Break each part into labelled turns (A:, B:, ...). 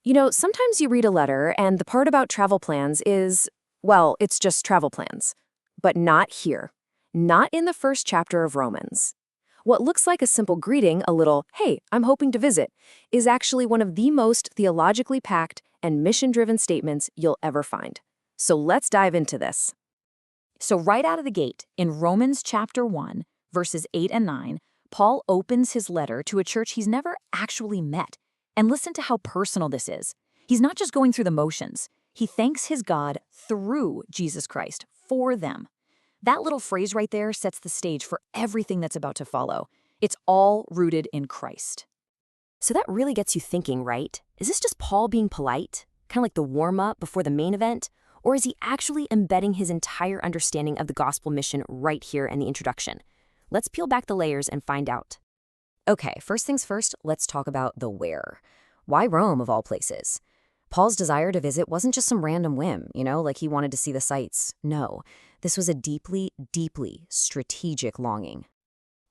A: Sometimes you read a letter and the part about travel plans is, well, it's just travel plans. But not here. Not in the first chapter of Romans. What looks like a simple greeting, a little, hey, I'm hoping to visit, is actually one of the most theologically packed and mission-driven statements you'll ever find. So let's dive into this.
B: So right out of the gate, in Romans chapter 1, verses 8 and 9, Paul opens his letter to a church he's never actually met. And listen to how personal this is. He's not just going through the motions. He thanks his God through Jesus Christ for them. That little phrase right there sets the stage for everything that's about to follow. It's all rooted in Christ.
A: So that really gets you thinking, right? Is this just Paul being polite? Kind of like the warm-up before the main event? Or is he actually embedding his entire understanding of the gospel mission right here in the introduction? Let's peel back the layers and find out. Okay, first things first, let's talk about the where. Why Rome, of all places? Paul's desire to visit wasn't just some random whim, like he wanted to see the sights. No, this was a deeply, deeply strategic longing.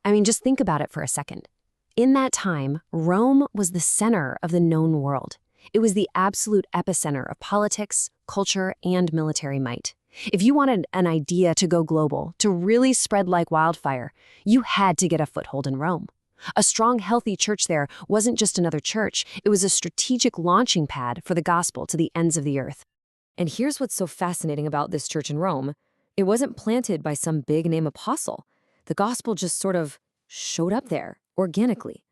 A: I mean, just think about it for a second. In that time, Rome was the center of the known world. It was the absolute epicenter of politics, culture, and military might. If you wanted an idea to go global, to really spread like wildfire, you had to get a foothold in Rome. A strong, healthy church there wasn't just another church, it was a strategic launching pad for the gospel to the ends of the earth. And here's what's so fascinating about this church in Rome. It wasn't planted by some big-name apostle. The gospel just sort of showed up there, organically.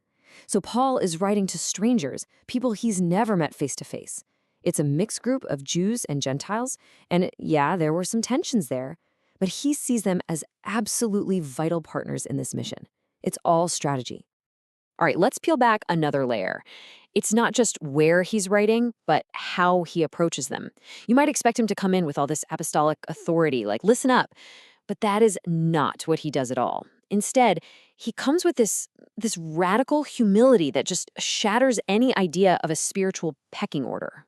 A: So Paul is writing to strangers, people he's never met face-to-face. It's a mixed group of Jews and Gentiles, and yeah, there were some tensions there, but he sees them as absolutely vital partners in this mission. It's all strategy. All right, let's peel back another layer. It's not just where he's writing, but how he approaches them. You might expect him to come in with all this apostolic authority, like, listen up. But that is not what he does at all. Instead, he comes with this radical humility that just shatters any idea of a spiritual pecking order.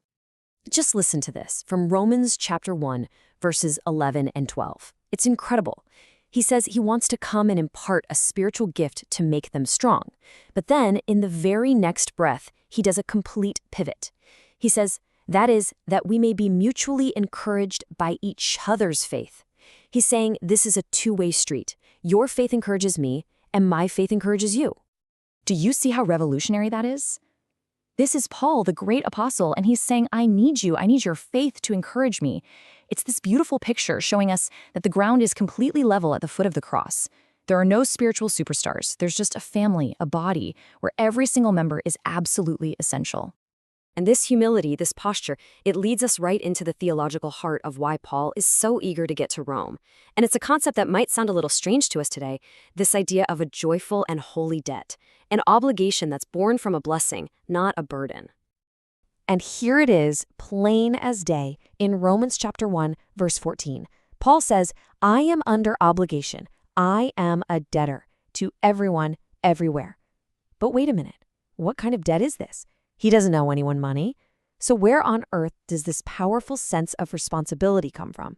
A: Just listen to this from Romans chapter 1, verses 11 and 12. It's incredible. He says he wants to come and impart a spiritual gift to make them strong. But then, in the very next breath, he does a complete pivot. He says, that is, that we may be mutually encouraged by each other's faith. He's saying this is a two-way street. Your faith encourages me, and my faith encourages you.
B: Do you see how revolutionary that is? This is Paul, the great apostle, and he's saying, I need you. I need your faith to encourage me. It's this beautiful picture showing us that the ground is completely level at the foot of the cross. There are no spiritual superstars. There's just a family, a body, where every single member is absolutely essential.
A: And this humility, this posture, it leads us right into the theological heart of why Paul is so eager to get to Rome. And it's a concept that might sound a little strange to us today, this idea of a joyful and holy debt, an obligation that's born from a blessing, not a burden. And here it is, plain as day, in Romans chapter 1, verse 14. Paul says, I am under obligation. I am a debtor to everyone, everywhere. But wait a minute, what kind of debt is this? He doesn't owe anyone money. So where on earth does this powerful sense of responsibility come from?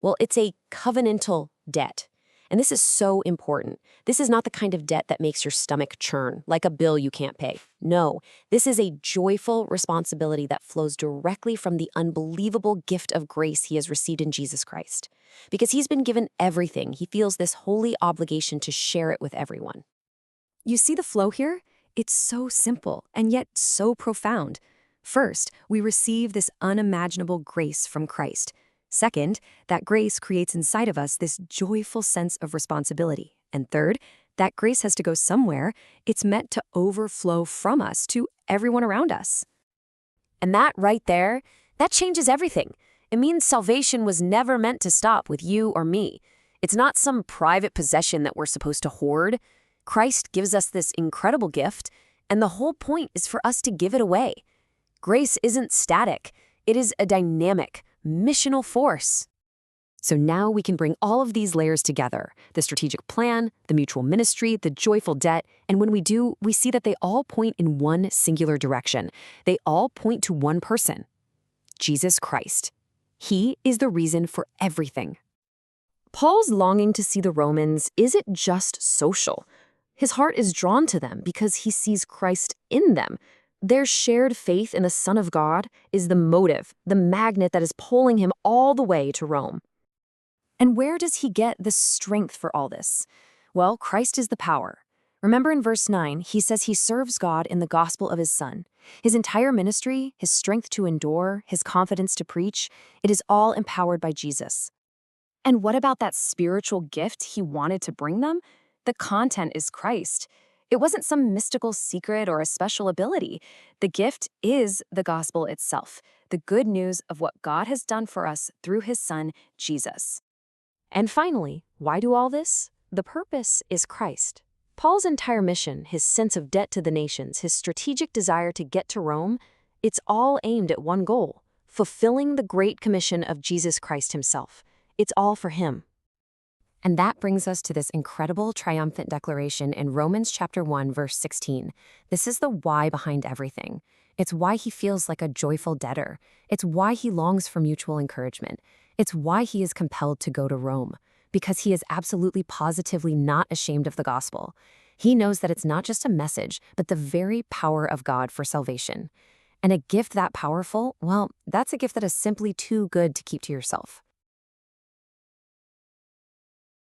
A: Well, it's a covenantal debt. And this is so important. This is not the kind of debt that makes your stomach churn, like a bill you can't pay. No, this is a joyful responsibility that flows directly from the unbelievable gift of grace he has received in Jesus Christ. Because he's been given everything, he feels this holy obligation to share it with everyone. You see the flow here? It's so simple and yet so profound. First, we receive this unimaginable grace from Christ. Second, that grace creates inside of us this joyful sense of responsibility. And third, that grace has to go somewhere. It's meant to overflow from us to everyone around us. And that right there, that changes everything. It means salvation was never meant to stop with you or me. It's not some private possession that we're supposed to hoard. Christ gives us this incredible gift, and the whole point is for us to give it away. Grace isn't static. It is a dynamic, missional force. So now we can bring all of these layers together, the strategic plan, the mutual ministry, the joyful debt, and when we do, we see that they all point in one singular direction. They all point to one person, Jesus Christ. He is the reason for everything. Paul's longing to see the Romans isn't just social. His heart is drawn to them because he sees Christ in them. Their shared faith in the Son of God is the motive, the magnet that is pulling him all the way to Rome. And where does he get the strength for all this? Well, Christ is the power. Remember in verse 9, he says he serves God in the gospel of his Son. His entire ministry, his strength to endure, his confidence to preach, it is all empowered by Jesus. And what about that spiritual gift he wanted to bring them? The content is Christ. It wasn't some mystical secret or a special ability. The gift is the gospel itself, the good news of what God has done for us through his Son, Jesus. And finally, why do all this? The purpose is Christ. Paul's entire mission, his sense of debt to the nations, his strategic desire to get to Rome, it's all aimed at one goal, fulfilling the great commission of Jesus Christ himself. It's all for him. And that brings us to this incredible triumphant declaration in Romans chapter 1, verse 16. This is the why behind everything. It's why he feels like a joyful debtor. It's why he longs for mutual encouragement. It's why he is compelled to go to Rome, because he is absolutely positively not ashamed of the gospel. He knows that it's not just a message, but the very power of God for salvation. And a gift that powerful, well, that's a gift that is simply too good to keep to yourself.